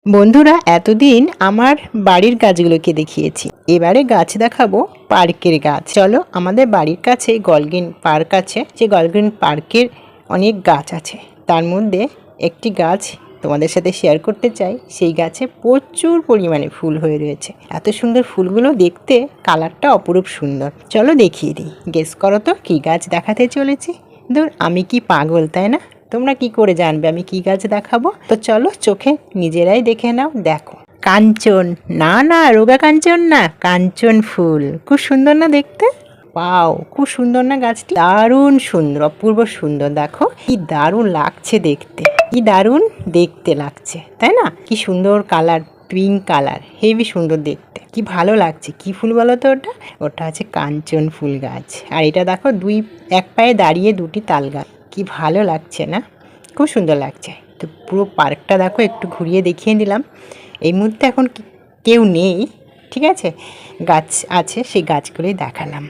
বন্ধুরা, এতদিন আমার বাড়ির গাছগুলোকে দেখিয়েছি, এবারে গাছ দেখাবো পার্কের গাছ। চলো, আমাদের বাড়ির কাছে গলগ্রিন পার্ক আছে। যে গলগ্রিন পার্কের অনেক গাছ আছে, তার মধ্যে একটি গাছ তোমাদের সাথে শেয়ার করতে চাই। সেই গাছে প্রচুর পরিমাণে ফুল হয়ে রয়েছে। এত সুন্দর ফুলগুলো দেখতে, কালারটা অপরূপ সুন্দর। চলো দেখিয়ে দিই। গেস করো তো কী গাছ দেখাতে চলেছি। ধুর, আমি কি পাগল, তাই না? তোমরা কি করে জানবে আমি কি গাছ দেখাবো? তো চলো, চোখে নিজেরাই দেখে নাও। দেখো, কাঞ্চন। না না, রোগা কাঞ্চন না, কাঞ্চন ফুল। খুব সুন্দর না দেখতে? পাও, খুব সুন্দর না গাছটি? দারুণ সুন্দর, অপূর্ব সুন্দর। দেখো কি দারুণ লাগছে দেখতে, কি দারুণ দেখতে লাগছে, তাই না? কি সুন্দর কালার, পিঙ্ক কালার, হেভি সুন্দর দেখতে। কি ভালো লাগছে। কি ফুল বলো তো ওটা? ওটা আছে কাঞ্চন ফুল গাছ। আর এটা দেখো, এক পায়ে দাঁড়িয়ে দুটি তাল গাছ। কি ভালো লাগছে না? খুব সুন্দর লাগছে। তো পুরো পার্কটা দেখো, একটু ঘুরিয়ে দেখিয়ে দিলাম। এই মুহূর্তে এখন কেউ নেই, ঠিক আছে, গাছ আছে, সেই গাছগুলোই দেখালাম।